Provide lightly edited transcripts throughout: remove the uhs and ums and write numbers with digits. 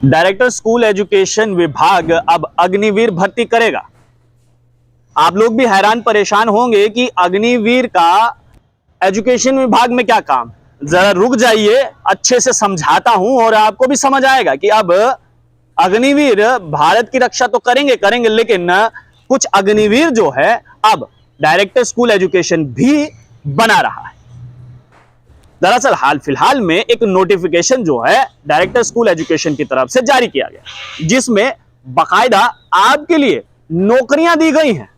Director school education विभाग अब अग्निवीर भर्ती करेगा। आप लोग भी हैरान परेशान होंगे कि अग्निवीर का एजुकेशन विभाग में क्या काम। जरा रुक जाइए, अच्छे से समझाता हूं और आपको भी समझ आएगा कि अब अग्निवीर भारत की रक्षा तो करेंगे करेंगे, लेकिन कुछ अग्निवीर जो है अब डायरेक्टर स्कूल एजुकेशन भी बना रहा है। दरअसल हाल फिलहाल में एक नोटिफिकेशन जो है डायरेक्टर स्कूल एजुकेशन की तरफ से जारी किया गया, जिसमें बाकायदा आपके लिए नौकरियां दी गई हैं।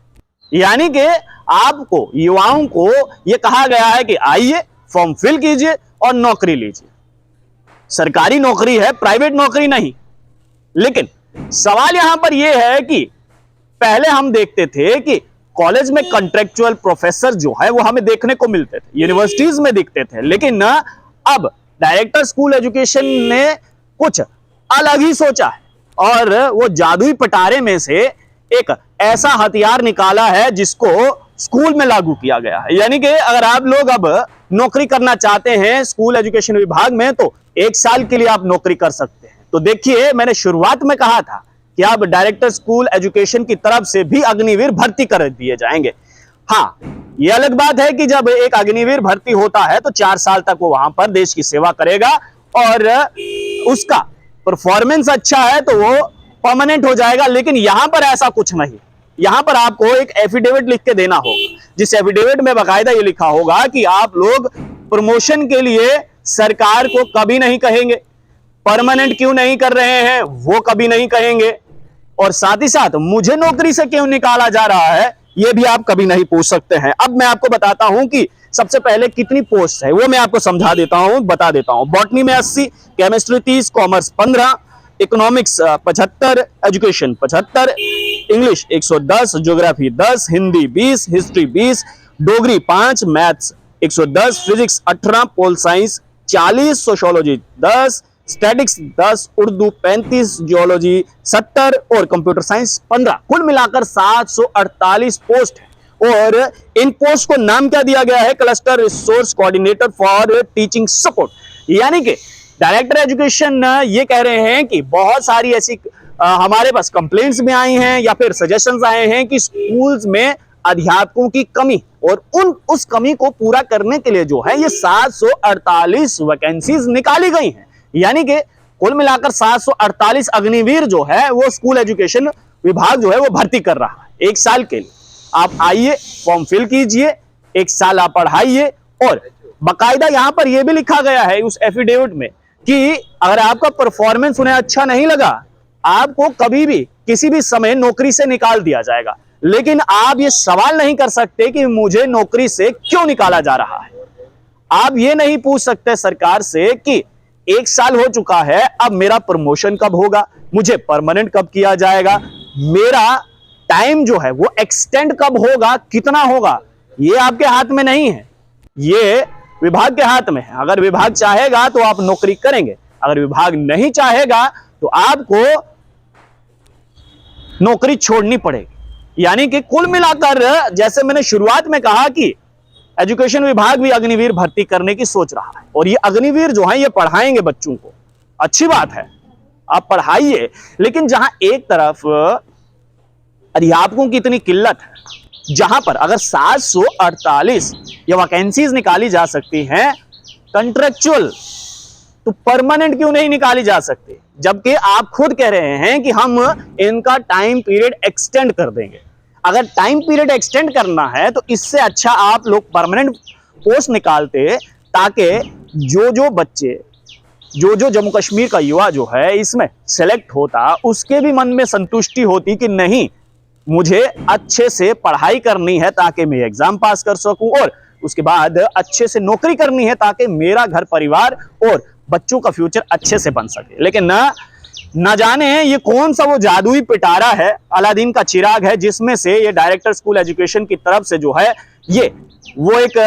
यानी कि आपको युवाओं को यह कहा गया है कि आइए फॉर्म फिल कीजिए और नौकरी लीजिए। सरकारी नौकरी है, प्राइवेट नौकरी नहीं। लेकिन सवाल यहां पर यह है कि पहले हम देखते थे कि कॉलेज में कॉन्ट्रेक्चुअल प्रोफेसर जो है वो हमें देखने को मिलते थे, यूनिवर्सिटीज में दिखते थे, लेकिन अब डायरेक्टर स्कूल एजुकेशन ने कुछ अलग ही सोचा है और वो जादुई पटारे में से एक ऐसा हथियार निकाला है जिसको स्कूल में लागू किया गया है। यानी कि अगर आप लोग अब नौकरी करना चाहते हैं स्कूल एजुकेशन विभाग में तो 1 साल के लिए आप नौकरी कर सकते हैं। तो देखिए, मैंने शुरुआत में कहा था कि अब डायरेक्टर स्कूल एजुकेशन की तरफ से भी अग्निवीर भर्ती कर दिए जाएंगे। हाँ, यह अलग बात है कि जब एक अग्निवीर भर्ती होता है तो 4 साल तक वो वहां पर देश की सेवा करेगा और उसका परफॉर्मेंस अच्छा है तो वो परमानेंट हो जाएगा। लेकिन यहां पर ऐसा कुछ नहीं। यहां पर आपको एक एफिडेविट लिख के देना होगा, जिस एफिडेविट में बाकायदा ये लिखा होगा कि आप लोग प्रमोशन के लिए सरकार को कभी नहीं कहेंगे, परमानेंट क्यों नहीं कर रहे हैं वो कभी नहीं कहेंगे, और साथ ही साथ मुझे नौकरी से क्यों निकाला जा रहा है ये भी आप कभी नहीं पूछ सकते हैं। अब मैं आपको बताता हूं कि सबसे पहले कितनी पोस्ट है वो मैं आपको समझा देता हूं, बता देता हूं। बॉटनी में 80, chemistry 30, commerce 15, economics 75, education 75, English 110, geography 10, Hindi 20, history 20, Dogri 5, maths 110, physics 18, pol science 40, sociology 10, statics 10, Urdu 35, geology 70 और कंप्यूटर साइंस 15। कुल मिलाकर 748 पोस्ट है। और इन पोस्ट को नाम क्या दिया गया है? Cluster resource coordinator for teaching support. यानी कि डायरेक्टर एजुकेशन ये कह रहे हैं कि बहुत सारी ऐसी हमारे पास कंप्लेंट्स में आई हैं या फिर सजेशंस आए हैं कि स्कूल्स में अध्यापकों की कमी, और उस कमी को पूरा करने के लिए जो है ये 748 वैकेंसीज निकाली गई हैं। यानी कि कुल मिलाकर 748 अग्निवीर जो है वो स्कूल एजुकेशन विभाग जो है वो भर्ती कर रहा है 1 साल के लिए। आप आइए, फॉर्म फिल कीजिए, 1 साल आप पढ़ाइए। और बाकायदा यहां पर यह भी लिखा गया है उस एफिडेविट में कि अगर आपका परफॉर्मेंस उन्हें अच्छा नहीं लगा, आपको कभी भी किसी भी समय नौकरी से निकाल दिया जाएगा। लेकिन आप ये सवाल नहीं कर सकते कि मुझे नौकरी से क्यों निकाला जा रहा है। आप ये नहीं पूछ सकते सरकार से कि 1 साल हो चुका है, अब मेरा प्रमोशन कब होगा, मुझे परमानेंट कब किया जाएगा, मेरा टाइम जो है वो एक्सटेंड कब होगा, कितना होगा। ये आपके हाथ में नहीं है, ये विभाग के हाथ में है। अगर विभाग चाहेगा तो आप नौकरी करेंगे, अगर विभाग नहीं चाहेगा तो आपको नौकरी छोड़नी पड़ेगी। यानी कि कुल मिलाकर जैसे मैंने शुरुआत में कहा कि एजुकेशन विभाग भी अग्निवीर भर्ती करने की सोच रहा है। और ये अग्निवीर जो है ये पढ़ाएंगे बच्चों को, अच्छी बात है, आप पढ़ाइए। लेकिन जहां एक तरफ अध्यापकों की इतनी किल्लत है, जहां पर अगर 748 ये वैकेंसीज निकाली जा सकती हैं कॉन्ट्रेक्चुअल, तो परमानेंट क्यों नहीं निकाली जा सकती? जबकि आप खुद कह रहे हैं कि हम इनका टाइम पीरियड एक्सटेंड कर देंगे। अगर टाइम पीरियड एक्सटेंड करना है तो इससे अच्छा आप लोग परमानेंट पोस्ट निकालते, ताकि जो बच्चे जो जम्मू कश्मीर का युवा जो है इसमें सेलेक्ट होता, उसके भी मन में संतुष्टि होती कि नहीं, मुझे अच्छे से पढ़ाई करनी है ताकि मैं एग्जाम पास कर सकूं, और उसके बाद अच्छे से नौकरी करनी है ताकि मेरा घर परिवार और बच्चों का फ्यूचर अच्छे से बन सके। लेकिन न जाने ये कौन सा वो जादुई पिटारा है, अलादीन का चिराग है, जिसमें से ये डायरेक्टर स्कूल एजुकेशन की तरफ से जो है ये वो एक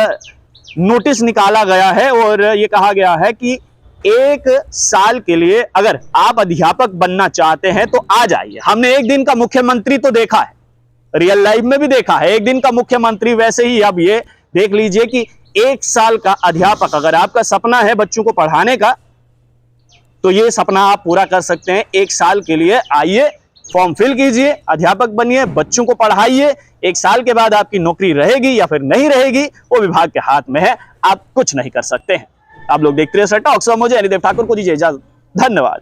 नोटिस निकाला गया है और ये कहा गया है कि 1 साल के लिए अगर आप अध्यापक बनना चाहते हैं तो आ जाइए। हमने 1 दिन का मुख्यमंत्री तो देखा है, रियल लाइफ में भी देखा है 1 दिन का मुख्यमंत्री, वैसे ही अब ये देख लीजिए कि 1 साल का अध्यापक, अगर आपका सपना है बच्चों को पढ़ाने का तो ये सपना आप पूरा कर सकते हैं। 1 साल के लिए आइए, फॉर्म फिल कीजिए, अध्यापक बनिए, बच्चों को पढ़ाइए। 1 साल के बाद आपकी नौकरी रहेगी या फिर नहीं रहेगी वो विभाग के हाथ में है, आप कुछ नहीं कर सकते हैं। आप लोग देखते रहिए सर टॉक्स। मुझे अनिदेव ठाकुर को दीजिए इजाजत। धन्यवाद।